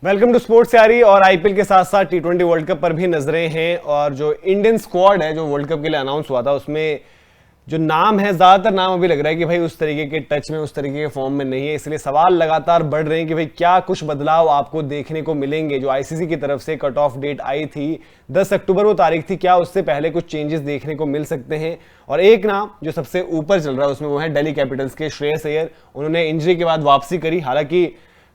Welcome to sports यारी। और IPL के साथ साथ टी20 वर्ल्ड कप पर भी नजरें हैं। और जो इंडियन स्क्वाड है जो वर्ल्ड कप के लिए अनाउंस हुआ था, उसमें जो नाम है, ज्यादातर नाम अभी लग रहा है कि भाई उस तरीके के टच में, उस तरीके के फॉर्म में नहीं है। इसलिए सवाल लगातार बढ़ रहे हैं कि भाई क्या कुछ बदलाव आपको देखने को मिलेंगे। जो आईसीसी की तरफ से कट ऑफ डेट आई थी 10 अक्टूबर वो तारीख थी, क्या उससे पहले कुछ चेंजेस देखने को मिल सकते हैं। और एक नाम जो सबसे ऊपर चल रहा है उसमें वो है दिल्ली कैपिटल्स के श्रेयस अय्यर। उन्होंने इंजरी के बाद वापसी करी, हालांकि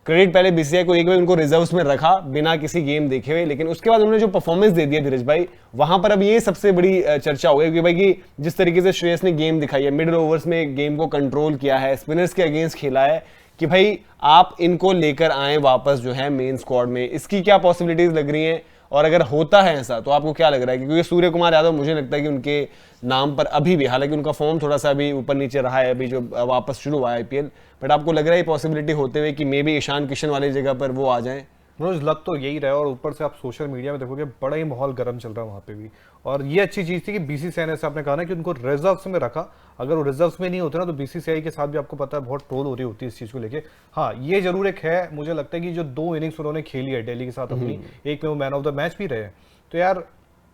क्रेडिट पहले बीसीसीआई को एक बार उनको रिजर्व्स में रखा बिना किसी गेम देखे हुए, लेकिन उसके बाद उन्होंने जो परफॉर्मेंस दे दिया धीरज भाई, वहां पर अब ये सबसे बड़ी चर्चा हो गई कि भाई कि जिस तरीके से श्रेयस ने गेम दिखाई है, मिडिल ओवर्स में गेम को कंट्रोल किया है, स्पिनर्स के अगेंस्ट खेला है, कि भाई आप इनको लेकर आए वापस जो है मेन स्क्वाड में, इसकी क्या पॉसिबिलिटीज लग रही हैं। और अगर होता है ऐसा तो आपको क्या लग रहा है? क्योंकि सूर्य कुमार यादव मुझे लगता है कि उनके नाम पर अभी भी, हालांकि उनका फॉर्म थोड़ा सा अभी ऊपर नीचे रहा है अभी जो वापस शुरू हुआ है आईपीएल, बट आपको लग रहा है पॉसिबिलिटी होते हुए कि मे बी ईशान किशन वाली जगह पर वो आ जाएं? रोज लग तो यही रहा है। और ऊपर से आप सोशल मीडिया में देखोगे बड़ा ही माहौल गर्म चल रहा है वहाँ पे भी। और ये अच्छी चीज़ थी कि बीसीसीआई ने, आपने कहा ना कि उनको रिजर्व्स में रखा। अगर वो रिजर्व्स में नहीं होते ना तो बीसीसीआई के साथ भी आपको पता है बहुत ट्रोल हो रही होती है इस चीज़ को लेके। हाँ, ये जरूर एक है, मुझे लगता है कि जो 2 इनिंग्स उन्होंने खेली है दिल्ली के साथ अपनी, एक में वो मैन ऑफ द मैच भी रहे हैं, तो यार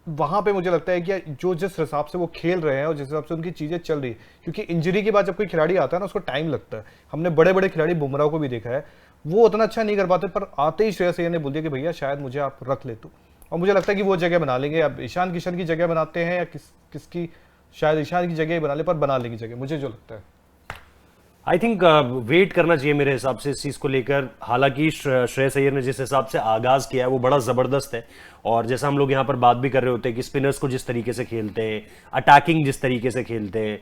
वहां पे मुझे लगता है कि जो जिस हिसाब से वो खेल रहे हैं और जिस हिसाब से उनकी चीजें चल रही है, क्योंकि इंजरी के बाद जब कोई खिलाड़ी आता है ना उसको टाइम लगता है। हमने बड़े बड़े खिलाड़ी बुमराह को भी देखा है, वो उतना अच्छा नहीं कर पाते, पर आते ही श्रेयस अय्यर ने बोल दिया कि भैया शायद मुझे आप रख ले। तो और मुझे लगता है कि वो जगह बना लेंगे। अब ईशान किशन की जगह बनाते हैं या किसकी, शायद ईशान की जगह बना ले, पर बना लेंगे जगह, मुझे जो लगता है। आई थिंक वेट करना चाहिए मेरे हिसाब से इस चीज को लेकर। हालांकि श्रेयस अय्यर ने जिस हिसाब से आगाज किया है वो बड़ा जबरदस्त है। और जैसा हम लोग यहाँ पर बात भी कर रहे होते हैं कि स्पिनर्स को जिस तरीके से खेलते हैं, अटैकिंग जिस तरीके से खेलते हैं,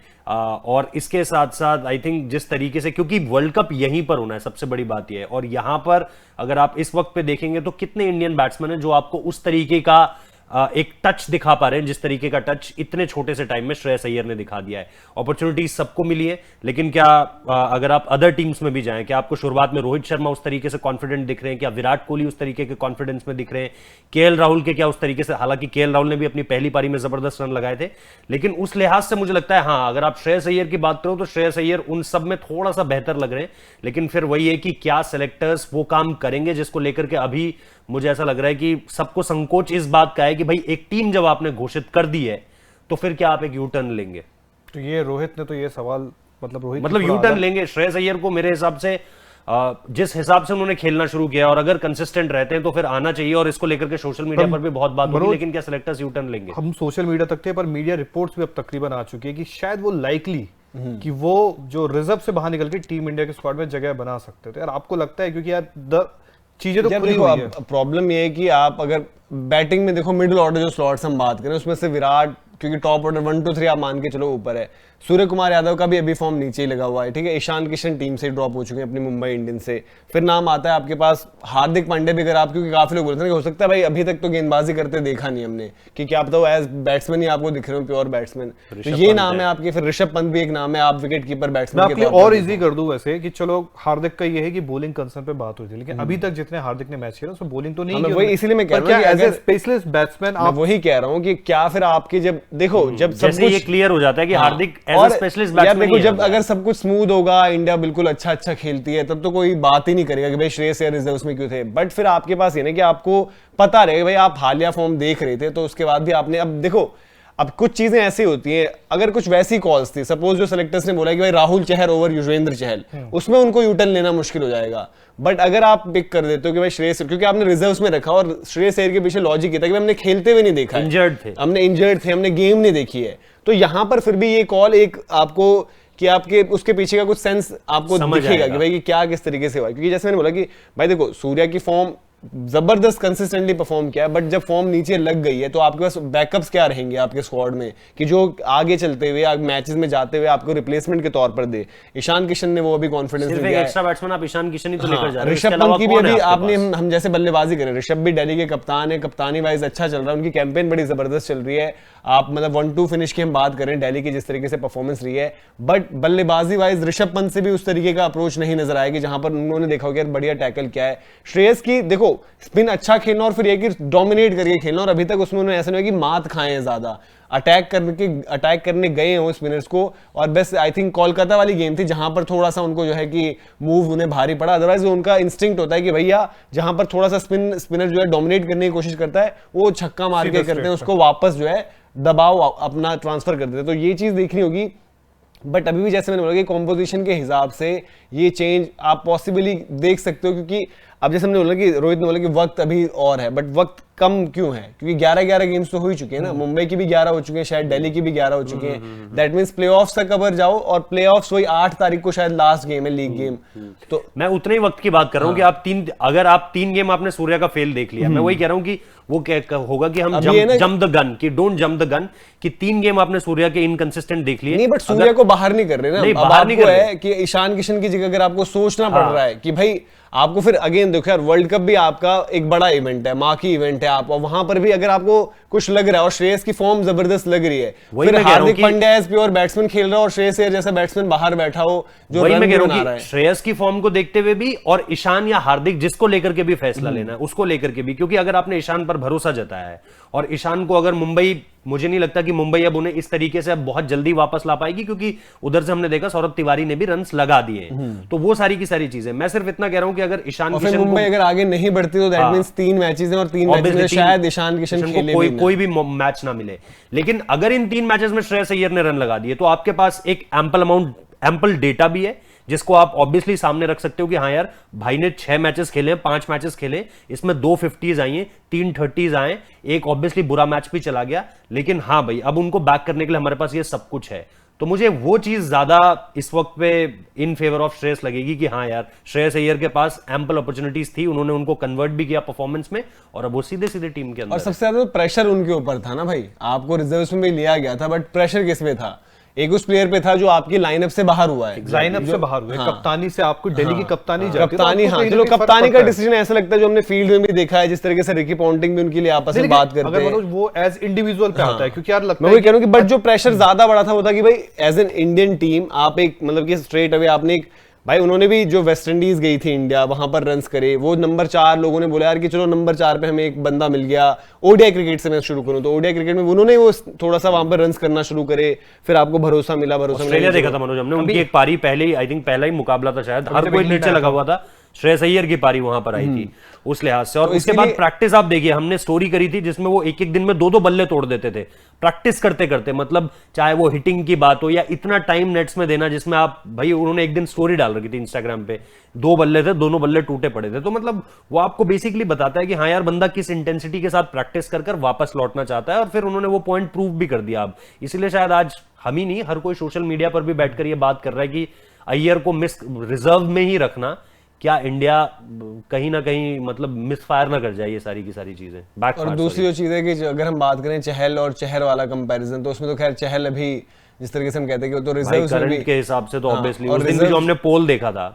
और इसके साथ साथ आई थिंक जिस तरीके से, क्योंकि वर्ल्ड कप यहीं पर होना है, सबसे बड़ी बात यह है। और यहाँ पर अगर आप इस वक्त पे देखेंगे तो कितने इंडियन बैट्समैन हैं जो आपको उस तरीके का एक टच दिखा पा रहे हैं, जिस तरीके का टच इतने छोटे से टाइम में श्रेयस अय्यर ने दिखा दिया है। अपॉर्चुनिटी सबको मिली है, लेकिन क्या अगर आप अदर टीम्स में भी जाएं, क्या आपको शुरुआत में रोहित शर्मा उस तरीके से कॉन्फिडेंट दिख रहे हैं? क्या विराट कोहली उस तरीके के कॉन्फिडेंस में दिख रहे हैं? केएल राहुल के क्या उस तरीके से? हालांकि केएल राहुल ने भी अपनी पहली पारी में जबरदस्त रन लगाए थे, लेकिन उस लिहाज से मुझे लगता है हाँ, अगर आप श्रेयस अय्यर की बात करो तो श्रेयस अय्यर उन सब में थोड़ा सा बेहतर लग रहे हैं। लेकिन फिर वही है कि क्या सेलेक्टर्स वो काम करेंगे जिसको लेकर के अभी मुझे ऐसा लग रहा है कि सबको संकोच इस बात का है कि भाई एक टीम जब आपने घोषित कर दी है तो फिर क्या आप एक यू टर्न लेंगे? तो ये रोहित ने तो ये सवाल मतलब यू टर्न लेंगे श्रेयस अय्यर को? मेरे हिसाब से जिस हिसाब से उन्होंने खेलना शुरू किया और अगर कंसिस्टेंट रहते हैं तो फिर आना चाहिए। और इसको लेकर के सोशल मीडिया पर भी बहुत बात होगी, लेकिन क्या सेलेक्टर्स यू टर्न लेंगे? हम सोशल मीडिया तक थे, पर मीडिया रिपोर्ट्स भी अब तकरीबन आ चुकी है कि शायद वो लाइकली कि वो जो रिजर्व से बाहर निकल के टीम इंडिया के स्क्वाड में जगह बना सकते थे। यार आपको लगता है, क्योंकि यार चीजें तो खुली हुई है। प्रॉब्लम ये है कि आप अगर बैटिंग में देखो, मिडिल ऑर्डर जो स्लॉट्स हम बात करें उसमें से विराट, क्योंकि टॉप ऑर्डर 1 2 3 आप मान के चलो ऊपर है, सूर्य कुमार यादव का भी अभी फॉर्म नीचे ही लगा हुआ है, ठीक है। ईशान किशन टीम से ड्रॉप हो चुके हैं अपनी मुंबई इंडियंस से। फिर नाम आता है आपके पास हार्दिक पांड्या भी, अगर आप, क्योंकि काफी लोग बोलते हैं कि हो सकता है भाई अभी तक तो गेंदबाजी करते देखा नहीं हमने, कि क्या आप तो एज बैट्समैन ही आपको दिख रहे हो, प्योर बैट्समैन, तो ये नाम है आपके। फिर ऋषभ पंत भी एक नाम है, आप विकेट कीपर बैट्समैन के। और इजी कर दूं वैसे कि चलो हार्दिक का ये है कि बॉलिंग कंसर्न पे बात हुई थी, लेकिन अभी तक जितने हार्दिक ने मैच खेला उसमें बॉलिंग तो नहीं की। इसीलिए मैं कह रहा हूं एज ए स्पेशलिस्ट बैट्समैन आप, वही कह रहा हूं कि क्या फिर आपके जब देखो जब सब कुछ ये क्लियर हो जाता है कि हार्दिक एज ए स्पेशलिस्ट बैट्समैन, देखो जब अगर सब कुछ स्मूथ होगा, इंडिया बिल्कुल अच्छा खेलती है, तब तो कोई बात ही नहीं करेगा कि भाई श्रेयस अय्यर रिजर्व उसमें क्यों थे। बट फिर आपके पास ये ना कि आपको पता रहेगा भाई आप हालिया फॉर्म देख रहे थे, तो उसके बाद भी आपने, अब देखो अब कुछ चीजें ऐसी होती हैं, अगर कुछ वैसी कॉल्स थी, सपोज जो सेलेक्टर्स ने बोला कि भाई राहुल चहर ओवर युजवेंद्र चहल, उसमें उनको यूटर्न लेना मुश्किल हो जाएगा। बट अगर आप पिक कर देते हो कि भाई श्रेयस, क्योंकि आपने रिजर्व्स में रखा और श्रेयस अय्यर के पीछे लॉजिक ये था कि हमने खेलते हुए नहीं देखा, इंजर्ड थे, हमने गेम नहीं देखी है, तो यहां पर फिर भी ये कॉल एक आपको कि आपके उसके पीछे का कुछ सेंस आपको दिखेगा कि भाई कि क्या किस तरीके से हुआ। क्योंकि जैसे मैंने बोला कि भाई देखो सूर्या की फॉर्म जबरदस्त कंसिस्टेंटली परफॉर्म किया, बट जब फॉर्म नीचे लग गई है तो आपके पास बैकअप्स क्या रहेंगे आपके स्क्वाड में कि जो आगे चलते हुए मैचेस में जाते हुए आपको रिप्लेसमेंट के तौर पर दे। ईशान किशन ने वो अभी कॉन्फिडेंस दिया है, एक्स्ट्रा बैट्समैन आप ईशान किशन ही तो लेकर जा रहे हैं। ऋषभ पंत की भी अभी आपने, हम जैसे बल्लेबाजी करें, ऋषभ भी दिल्ली के कप्तान है, कप्तानी वाइज अच्छा चल रहा है, उनकी कैंपेन बड़ी जबरदस्त चल रही है। आप मतलब 1-2 फिनिश की हम बात करें दिल्ली की जिस तरीके से परफॉर्मेंस रही है, बट बल्लेबाजी वाइज ऋषभ पंत से भी उस तरीके का अप्रोच नहीं नजर आएगी जहां पर उन्होंने देखा होगा बढ़िया टैकल क्या है। श्रेयस की देखो स्पिन अच्छा खेलना और फिर ये कि डोमिनेट करके खेलना, और अभी तक उसमें उन्होंने ऐसा नहीं है कि मात खाए हैं ज्यादा, अटैक करने गए हैं वो स्पिनर्स को। और बस आई थिंक कोलकाता वाली गेम थी जहां पर थोड़ा सा उनको जो है कि मूव उन्हें भारी पड़ा, अदरवाइज उनका इंस्टिंक्ट होता है कि भैया जहां पर थोड़ा सा स्पिनर जो है डोमिनेट करने की कोशिश करता है वो छक्का मार के करते हैं, उसको वापस जो है दबाव अपना ट्रांसफर कर देते हैं। तो ये चीज देखनी होगी। बट अभी भी जैसे मैंने बोला कि कॉम्पोजिशन के हिसाब से ये चेंज आप पॉसिबली देख सकते हो, क्योंकि अब जैसे हमने बोला कि रोहित ने बोला कि वक्त अभी और है, बट वक्त कम क्यों है, क्योंकि 11-11 गेम्स तो हो ही चुके हैं ना, मुंबई की भी 11 हो चुके हैं, शायद दिल्ली की भी 11 हो चुके हैं। दैट मींस प्लेऑफ्स तक अगर जाओ, और प्लेऑफ्स वही 8 तारीख को शायद लास्ट गेम है लीग गेम। तो मैं उतने ही वक्त की बात कर रहा हूँ कि अगर आप 3 गेम आपने सूर्या का फेल देख लिया, मैं वही कह रहा हूँ कि वो क्या होगा कि हम जंप द गन, कि डोंट जंप द गन, कि 3 गेम आपने सूर्या के इनकंसिस्टेंट देख लिए। नहीं, बट सूर्या को बाहर नहीं कर रहे ना, नहीं, अब बाहर नहीं आपको कर रहे। है कि ईशान किशन की जगह अगर आपको सोचना पड़ रहा है कि भाई आपको फिर अगेन देखो यार, वर्ल्ड कप भी आपका एक बड़ा इवेंट है, माँ की इवेंट है, आप वहां पर भी अगर आपको कुछ लग रहा है और श्रेयस की फॉर्म जबरदस्त लग रही है, फिर Hardik Pandya as pure batsman खेल रहा हो और श्रेयस अय्यर जैसा बैट्समैन बाहर बैठा हो जो वही रन मैं कह बना रहा रहा हूँ है। कि श्रेयस की फॉर्म को देखते हुए भी, और ईशान या हार्दिक जिसको लेकर के भी फैसला लेना है उसको लेकर के भी, क्योंकि अगर आपने ईशान पर भरोसा जताया है और ईशान को अगर मुंबई, मुझे नहीं लगता कि मुंबई अब उन्हें इस तरीके से अब बहुत जल्दी वापस ला पाएगी, क्योंकि उधर से हमने देखा सौरभ तिवारी ने भी रन्स लगा दिए हैं। तो वो सारी की सारी चीजें, मैं सिर्फ इतना कह रहा हूं कि अगर ईशान किशन मुंबई अगर आगे नहीं बढ़ती तो दैट मींस 3 मैचेस हैं और 3 मैचेस में शायद ईशान किशन खेले भी कोई भी मैच ना मिले, लेकिन अगर इन 3 मैचेस में श्रेयस अय्यर ने रन लगा दिए तो आपके पास एक एम्पल डेटा भी है जिसको आप ऑब्वियसली सामने रख सकते हो कि हाँ यार भाई ने 6 मैचेस खेले, 5 मैचेस खेले, इसमें 2 50s आई हैं, 3 30s आए, एक ऑब्वियसली बुरा मैच भी चला गया, लेकिन हाँ भाई अब उनको बैक करने के लिए हमारे पास ये सब कुछ है। तो मुझे वो चीज ज्यादा इस वक्त पे इन फेवर ऑफ श्रेयस लगेगी कि हाँ यार श्रेयस अय्यर के पास एम्पल अपॉर्चुनिटीज थी, उन्होंने उनको कन्वर्ट भी किया परफॉर्मेंस में, और अब वो सीधे सीधे टीम के अंदर। और सबसे ज्यादा प्रेशर उनके ऊपर था ना भाई, आपको रिजर्व्स में भी लिया गया था, बट प्रेशर किस पे था? एक उस प्लेयर पे था जो आपकी लाइनअप से बाहर हुआ है, लाइनअप से बाहर हुए, कप्तानी से आपको दिल्ली की कप्तानी जाती है, कप्तानी, हाँ चलो कप्तानी का डिसीजन ऐसा लगता है जो हमने फील्ड में भी देखा है, जिस तरीके से रिकी पॉन्टिंग भी उनके लिए आपस में बात करते हैं, अगर वो एज इंडिविजुअल पे आता है, क्योंकि यार लगता मैं वही कह रहा हूं कि बट जो प्रेशर ज्यादा बड़ा था वो था कि भाई एज एन इंडियन टीम आप एक मतलब कि स्ट्रेट अवे आपने एक, भाई उन्होंने भी जो वेस्ट इंडीज गई थी इंडिया वहां पर रन्स करे, वो नंबर 4 लोगों ने बोला यार कि चलो नंबर 4 पे हमें एक बंदा मिल गया, ओडीआई क्रिकेट से मैं शुरू करूं तो ओडीआई क्रिकेट में उन्होंने वो थोड़ा सा वहां पर रन्स करना शुरू करे, फिर आपको भरोसा मिला। ऑस्ट्रेलिया देखा था मनोज हमने, उनकी एक पारी पहले ही, आई थिंक पहला ही मुकाबला था शायद, हर कोई नीचे लगा हुआ था, श्रेयस अय्यर की पारी वहां पर आई थी उस लिहाज से। और तो उसके बाद प्रैक्टिस आप देखिए, हमने स्टोरी करी थी जिसमें वो एक दिन में 2-2 बल्ले तोड़ देते थे प्रैक्टिस करते करते, मतलब चाहे वो हिटिंग की बात हो या इतना टाइम नेट्स में देना, जिसमें आप भाई उन्होंने एक दिन स्टोरी डाल रखी थी इंस्टाग्राम पे, 2 बल्ले थे, दोनों बल्ले टूटे पड़े थे। तो मतलब वो आपको बेसिकली बताता है कि हाँ यार बंदा किस इंटेंसिटी के साथ प्रैक्टिस कर वापस लौटना चाहता है, और फिर उन्होंने वो पॉइंट प्रूव भी कर दिया। अब इसीलिए शायद आज हम ही नहीं, हर कोई सोशल मीडिया पर भी बैठकर ये बात कर रहा है कि अय्यर को रिजर्व में ही रखना, क्या इंडिया कहीं ना कहीं मतलब मिसफायर ना कर जाए ये सारी की सारी चीजें। और दूसरी जो चीज है कि अगर हम बात करें चहल और चहर वाला कंपैरिजन, तो उसमें तो खैर चहल अभी जिस तरीके से हम कहते हैं कि वो तो रिजर्व्स में भी के हिसाब से तो ऑब्वियसली उस दिन भी जो हमने पोल देखा था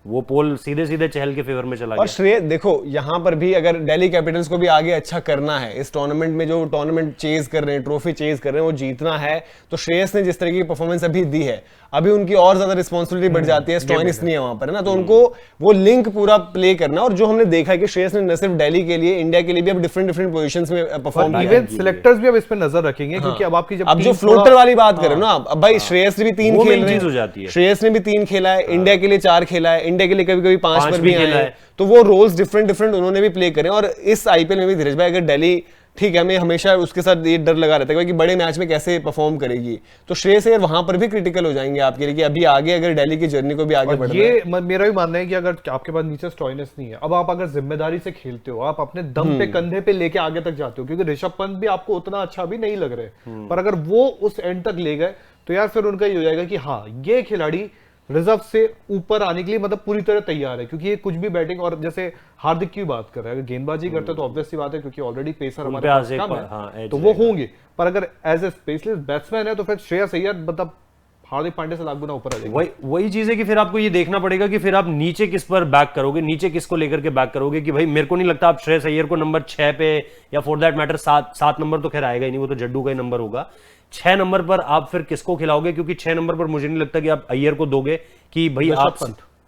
वो पोल सीधे सीधे चहल के फेवर में चला गया। और श्रेय देखो यहाँ पर भी अगर दिल्ली कैपिटल्स को भी आगे अच्छा करना है इस टूर्नामेंट में, जो टूर्नामेंट चेज कर रहे हैं, ट्रॉफी चेज कर रहे हैं, वो जीतना है, तो श्रेयस ने जिस तरीके की परफॉर्मेंस अभी दी है, अभी उनकी और ज्यादा रिस्पॉन्सिबिलिटी बढ़ जाती है, स्टॉइनिस नहीं है वहां पर, है ना, तो उनको वो लिंक पूरा प्ले करना। और जो हमने देखा है कि श्रेयस ने न सिर्फ दिल्ली के लिए, इंडिया के लिए भी अब डिफरेंट पोजीशंस में परफॉर्म किया। इवन सिलेक्टर्स भी अब इस पे नजर रखेंगे, क्योंकि अब आपकी जब अब जो फ्लोटर वाली बात कर रहे हो ना, अब भाई श्रेयस ने भी 3 खेल रहे हैं, श्रेयस ने भी 3 खेला है, इंडिया के लिए 4 खेला है, इंडिया के लिए कभी कभी 5 पर भी खेला है, तो वो रोल्स डिफरेंट उन्होंने भी प्ले करे। और इस आईपीएल में भी धीरज भाई अगर दिल्ली, ठीक है, हमें हमेशा उसके साथ ये डर लगा रहता है कि बड़े मैच में कैसे परफॉर्म करेगी, तो श्रेयस अय्यर वहां पर भी क्रिटिकल हो जाएंगे आपके लिए कि अभी आगे अगर दिल्ली की जर्नी को भी आगे बढ़ना है। ये मेरा भी मानना है कि अगर आपके पास नीचे स्टॉइनिस नहीं है, अब आप अगर जिम्मेदारी से खेलते हो, आप अपने दम पे कंधे पे लेके आगे तक जाते हो, क्योंकि ऋषभ पंत भी आपको उतना अच्छा भी नहीं लग रहे, पर अगर वो उस एंड तक ले गए तो यार फिर उनका ये हो जाएगा कि हाँ ये खिलाड़ी रिजर्व से ऊपर आने के लिए मतलब पूरी तरह तैयार है, क्योंकि ये कुछ भी बैटिंग, और जैसे हार्दिक की बात कर रहे हैं, अगर गेंदबाजी करते तो ऑब्वियस सी बात है, क्योंकि ऑलरेडी पेसर हमारे पास कम है, तो वो होंगे, पर अगर एज ए स्पेशलिस्ट बैट्समैन है तो फिर श्रेयस अय्यर मतलब हार्दिक पांड्या से लाख गुना ऊपर आ जाएगा। वही चीज है कि फिर आपको ये देखना पड़ेगा कि फिर आप नीचे किस पर बैक करोगे, नीचे किसको लेकर के बैक करोगे, कि भाई मेरे को नहीं लगता आप श्रेयस अय्यर को नंबर 6 पे या फॉर दैट मैटर 7 नंबर तो खैर आएगा ही नहीं, वो तो जड्डू का ही नंबर होगा, 6 नंबर पर आप फिर किसको खिलाओगे, क्योंकि 6 नंबर पर मुझे नहीं लगता कि आप अय्यर को दोगे कि भाई आप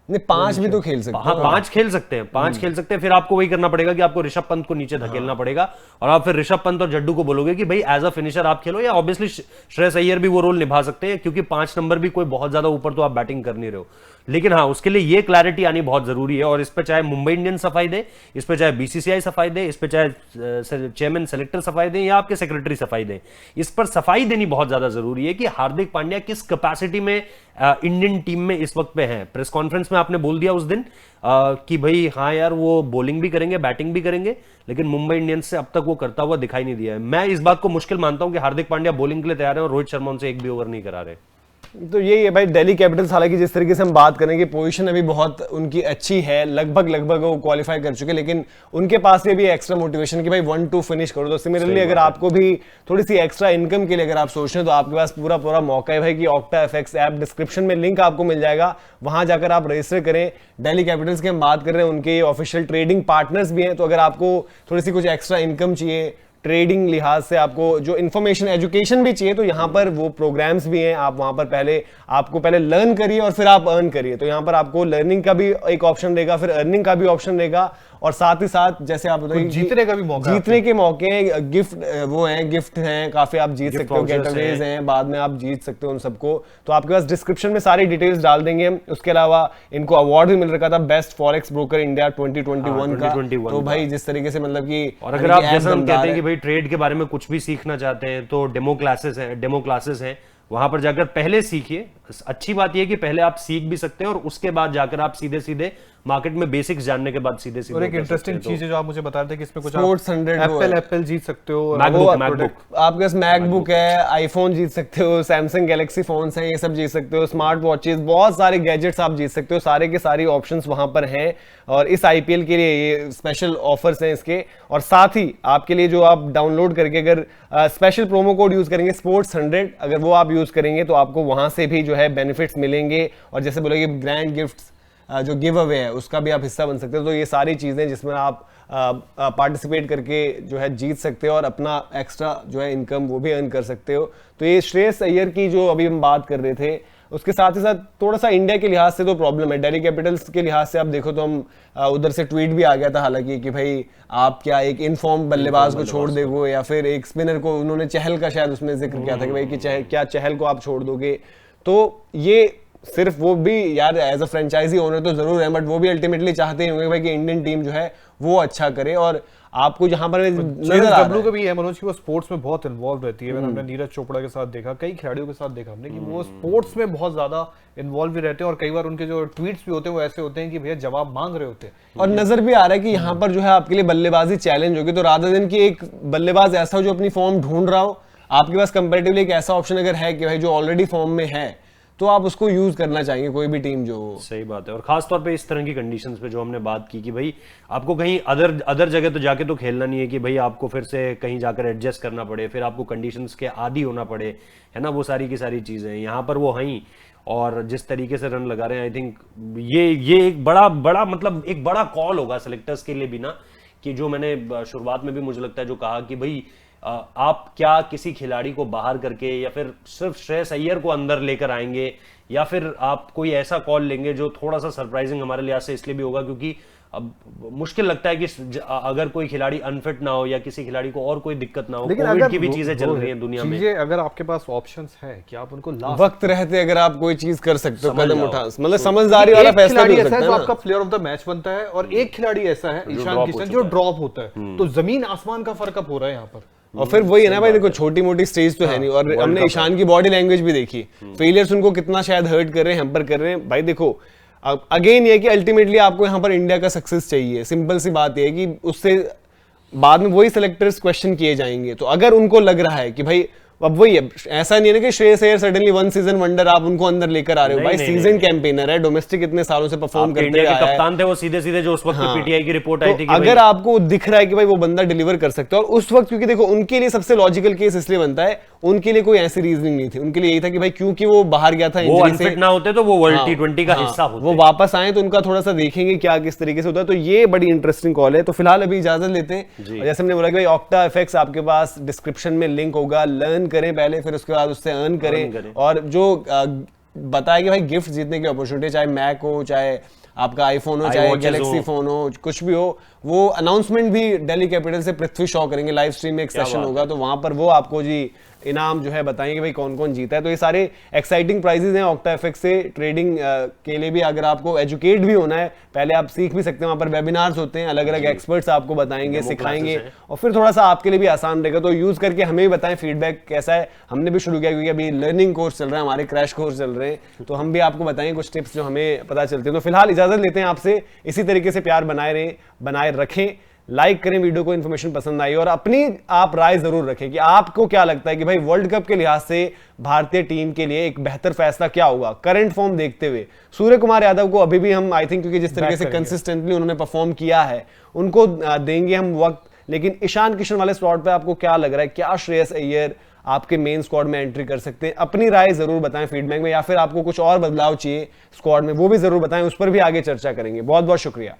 नहीं 5 भी तो खेल सकते हाँ 5 खेल सकते हैं, 5 खेल सकते हैं। फिर आपको वही करना पड़ेगा कि आपको ऋषभ पंत को नीचे धकेलना पड़ेगा और आप फिर ऋषभ पंत और जड्डू को बोलोगे कि भाई एज अ फिनिशर आप खेलो, या ऑब्वियसली श्रेयस अय्यर भी वो रोल निभा सकते हैं क्योंकि 5 नंबर भी कोई बहुत ज्यादा ऊपर तो आप बैटिंग कर नहीं रहे हो। लेकिन हाँ उसके लिए ये क्लैरिटी आनी बहुत जरूरी है और इस पे चाहे मुंबई इंडियंस सफाई दे, इस पे चाहे बीसीसीआई सफाई दे, इस पे चाहे चेयरमैन सेलेक्टर सफाई दे या आपके सेक्रेटरी सफाई दे, इस पर सफाई देनी बहुत ज्यादा जरूरी है कि हार्दिक पांड्या किस कैपेसिटी में इंडियन टीम में इस वक्त पे हैं। प्रेस कॉन्फ्रेंस में आपने बोल दिया उस दिन कि भाई हाँ यार वो बॉलिंग भी करेंगे बैटिंग भी करेंगे, लेकिन मुंबई इंडियंस से अब तक वो करता हुआ दिखाई नहीं दिया है। मैं इस बात को मुश्किल मानता हूं कि हार्दिक पांड्या बॉलिंग के लिए तैयार है और रोहित शर्मा उनसे एक भी ओवर नहीं करा रहे। तो यही है भाई दिल्ली कैपिटल्स, हालांकि जिस तरीके से हम बात करेंगे पोजीशन अभी बहुत उनकी अच्छी है, लगभग वो क्वालिफाई कर चुके, लेकिन उनके पास ये भी एक्स्ट्रा मोटिवेशन कि भाई 1-2 फिनिश करो। तो सिमिलरली अगर आपको भी थोड़ी सी एक्स्ट्रा इनकम के लिए अगर आप सोच रहे हैं तो आपके पास पूरा मौका है भाई कि ऑक्टा एफएक्स ऐप, डिस्क्रिप्शन में लिंक आपको मिल जाएगा, वहां जाकर आप रजिस्टर करें। दिल्ली कैपिटल्स की हम बात कर रहे हैं, उनके ऑफिशियल ट्रेडिंग पार्टनर्स भी हैं, तो अगर आपको थोड़ी सी कुछ एक्स्ट्रा इनकम चाहिए, ट्रेडिंग लिहाज से आपको जो इन्फॉर्मेशन एजुकेशन भी चाहिए, तो यहाँ पर वो प्रोग्राम्स भी हैं। आप वहां पर आपको पहले लर्न करिए और फिर आप अर्न करिए। तो यहाँ पर आपको लर्निंग का भी एक ऑप्शन रहेगा, फिर अर्निंग का भी ऑप्शन रहेगा, और साथ ही साथ जैसे आप बताइए जीतने का भी मौका, जीतने के मौके हैं, गिफ्ट हैं काफी, आप जीत सकते हो, गेटअवेज हैं, बाद में आप जीत सकते हो उन सबको। तो आपके पास डिस्क्रिप्शन में सारी डिटेल्स डाल देंगे। उसके अलावा इनको अवार्ड भी मिल रखा था बेस्ट फॉरेक्स ब्रोकर इंडिया 2021 का। तो भाई जिस तरीके से मतलब कि, और अगर आप जैसा हम कहते हैं कि भाई ट्रेड के बारे में कुछ भी सीखना चाहते हैं तो डेमो क्लासेस हैं, वहां पर जाकर पहले सीखिए। अच्छी बात यह है कि पहले आप सीख भी सकते हैं और उसके बाद जाकर आप सीधे मार्केट में बेसिक्स जानने के बाद सीधे और एक इंटरेस्टिंग चीज है जो आप मुझे बता रहे थे कि इसमें कुछ स्पोर्ट्स 100 एप्पल जीत सकते हो, मैकबुक आपके पास मैकबुक है, आईफोन जीत सकते हो, सैमसंग गैलेक्सी फोन्स हैं, ये सब जीत सकते हो, स्मार्ट वॉचेस, बहुत सारे गैजेट्स आप जीत सकते हो। सारे के सारी ऑप्शंस वहां पर हैं और इस आईपीएल के लिए ये स्पेशल ऑफर्स हैं इसके। और साथ ही आपके लिए जो आप डाउनलोड करके अगर स्पेशल प्रोमो कोड यूज करेंगे स्पोर्ट्स 100, अगर वो आप यूज करेंगे तो आपको वहां से भी जो है बेनिफिट्स मिलेंगे। और जैसे बोलेंगे ग्रैंड गिफ्ट्स जो गिव अवे है उसका भी आप हिस्सा बन सकते हो। तो ये सारी चीजें जिसमें आप पार्टिसिपेट करके जो है जीत सकते हो और अपना एक्स्ट्रा जो है इनकम वो भी अर्न कर सकते हो। तो ये श्रेयस अय्यर की जो अभी हम बात कर रहे थे, उसके साथ ही साथ थोड़ा सा इंडिया के लिहाज से तो प्रॉब्लम है। दिल्ली कैपिटल्स के लिहाज से आप देखो तो हम उधर से ट्वीट भी आ गया था हालांकि कि भाई आप क्या एक इनफॉर्म बल्लेबाज को छोड़ दोगे या फिर एक स्पिनर को, उन्होंने चहल का शायद उसमें जिक्र किया था कि भाई कि क्या चहल को आप छोड़ दोगे। तो ये सिर्फ वो भी यार एज अ फ्रेंचाइजी ओनर तो जरूर है, बट वो भी अल्टीमेटली चाहते ही होंगे भाई कि इंडियन टीम जो है वो अच्छा करे। और आपको जहां पर नजर आ रहा है का भी है मनोज की वो स्पोर्ट्स में बहुत इन्वॉल्व रहती है। हमने नीरज चोपड़ा के साथ देखा, कई खिलाड़ियों के साथ देखा हमने कि वो स्पोर्ट्स में बहुत ज्यादा इन्वॉल्व भी रहते हैं और कई बार उनके जो ट्वीट्स भी होते हैं वो ऐसे होते हैं कि भैया जवाब मांग रहे होते हैं। और नजर भी आ रहा है कि यहाँ पर जो है आपके लिए बल्लेबाजी चैलेंज होगी। तो रादर देन की एक बल्लेबाज ऐसा हो जो अपनी फॉर्म ढूंढ रहा हो, आपके पास कंपैरेटिवली एक ऐसा ऑप्शन अगर है कि भाई जो ऑलरेडी फॉर्म में है तो आप उसको यूज करना चाहिए कोई भी टीम जो। सही बात है। और खास तौर पे इस तरह की कंडीशंस पे जो हमने बात की कि भाई आपको कहीं अदर जगह तो जाके तो खेलना नहीं है कि भाई आपको फिर से कहीं जाकर एडजस्ट करना पड़े, फिर आपको कंडीशंस के आदी होना पड़े, है ना, वो सारी की सारी चीजें यहाँ पर वो हैं। और जिस तरीके से रन लगा रहे हैं, आई थिंक ये एक बड़ा मतलब एक बड़ा कॉल होगा सेलेक्टर्स के लिए भी ना, कि जो मैंने शुरुआत में भी मुझे लगता है जो कहा कि भाई आप क्या किसी खिलाड़ी को बाहर करके या फिर सिर्फ श्रेयस अय्यर को अंदर लेकर आएंगे, या फिर आप कोई ऐसा कॉल लेंगे जो थोड़ा सा सरप्राइजिंग हमारे लिहाज से इसलिए भी होगा क्योंकि अब मुश्किल लगता है कि अगर कोई खिलाड़ी अनफिट ना हो या किसी खिलाड़ी को और कोई दिक्कत ना हो, कोविड की भी चीजें चल रही हैं दुनिया में, अगर आपके पास ऑप्शंस है कि आप उनको वक्त रहते अगर आप कोई चीज कर सकते हो, कदम उठा, मतलब समझदारी वाला फैसला भी हो सकता है जो आपका प्लेयर ऑफ द मैच बनता है। और एक खिलाड़ी ऐसा है ईशान किशन जो ड्रॉप होता है, तो जमीन आसमान का फर्क अप हो रहा है यहाँ पर। और फिर वही है ना भाई, देखो छोटी मोटी स्टेज तो है नहीं, और हमने ईशान की बॉडी लैंग्वेज भी देखी, फेलियर्स उनको कितना शायद हर्ट कर रहे हैं, हैम्पर कर रहे हैं। भाई देखो अगेन ये कि अल्टीमेटली आपको यहाँ पर इंडिया का सक्सेस चाहिए, सिंपल सी बात है कि उससे बाद में वही सिलेक्टर्स क्वेश्चन किए जाएंगे। तो अगर उनको लग रहा है कि भाई अब वही है, ऐसा नहीं है कि Shreyas Iyer suddenly one season wonder आप उनको अंदर लेकर आ रहे हो, भाई सीजन कैंपेनर है, डोमेस्टिक इतने सालों से परफॉर्म करते रहे हैं, कप्तान थे वो सीधे जो उस वक्त पीटीआई की रिपोर्ट आई थी कि अगर आपको दिख रहा है कि भाई वो बंदा डिलीवर कर सकता है, और उस वक्त क्योंकि देखो उनके लिए सबसे लॉजिकल केस इसलिए बनता है, उनके लिए कोई ऐसी रीजनिंग नहीं थी, उनके लिए यही था कि भाई क्योंकि वो बाहर गया था इंजरी से, ना होते तो वो वर्ल्ड T20 का हिस्सा होते, वो वापस आए तो उनका थोड़ा सा देखेंगे क्या किस तरीके से होता है। तो ये बड़ी इंटरेस्टिंग कॉल है। तो फिलहाल अभी इजाजत लेते हैं, जैसे हमने बोला कि भाई ऑक्टा एफएक्स आपके पास डिस्क्रिप्शन में लिंक होगा, लर्न करें पहले, फिर उसके बाद उससे अर्न करें। और जो बताया कि भाई गिफ्ट जीतने की अपॉर्चुनिटी, चाहे मैक हो, चाहे आपका आईफोन हो, चाहे iWatches गैलेक्सी हो। फोन हो, कुछ भी हो, वो अनाउंसमेंट भी दिल्ली कैपिटल से पृथ्वी शॉ करेंगे, लाइव स्ट्रीम में एक सेशन होगा, तो वहां पर वो आपको जी इनाम जो है बताएंगे भाई कौन कौन जीता है। तो ये सारे एक्साइटिंग प्राइजेस हैं ऑक्टा एफएक्स से। ट्रेडिंग के लिए भी अगर आपको एजुकेट भी होना है, पहले आप सीख भी सकते हैं, वहां पर वेबिनार्स होते हैं, अलग अलग एक्सपर्ट्स आपको बताएंगे, Demo सिखाएंगे, classes हैं। और फिर थोड़ा सा आपके लिए भी आसान रहेगा। तो यूज करके हमें भी बताएं फीडबैक कैसा है। हमने भी शुरू किया क्योंकि अभी लर्निंग कोर्स चल रहा है, हमारे क्रैश कोर्स चल रहे हैं, तो हम भी आपको बताएंगे कुछ टिप्स जो हमें पता चलते हैं। तो फिलहाल इजाजत लेते हैं आपसे, इसी तरीके से प्यार बनाए रखें, लाइक करें वीडियो को, इन्फॉर्मेशन पसंद आई, और अपनी आप राय जरूर रखें कि आपको क्या लगता है कि भाई वर्ल्ड कप के लिहाज से भारतीय टीम के लिए एक बेहतर फैसला क्या होगा करंट फॉर्म देखते हुए। सूर्य कुमार यादव को अभी भी हम आई थिंक, क्योंकि जिस तरीके से कंसिस्टेंटली उन्होंने परफॉर्म किया है, उनको देंगे हम वक्त। लेकिन ईशान किशन वाले स्लॉट पे आपको क्या लग रहा है, क्या श्रेयस अय्यर आपके मेन स्क्वाड में एंट्री कर सकते हैं? अपनी राय जरूर बताएं फीडबैक में, या फिर आपको कुछ और बदलाव चाहिए स्क्वाड में, वो भी जरूर बताएं, उस पर भी आगे चर्चा करेंगे। बहुत बहुत शुक्रिया।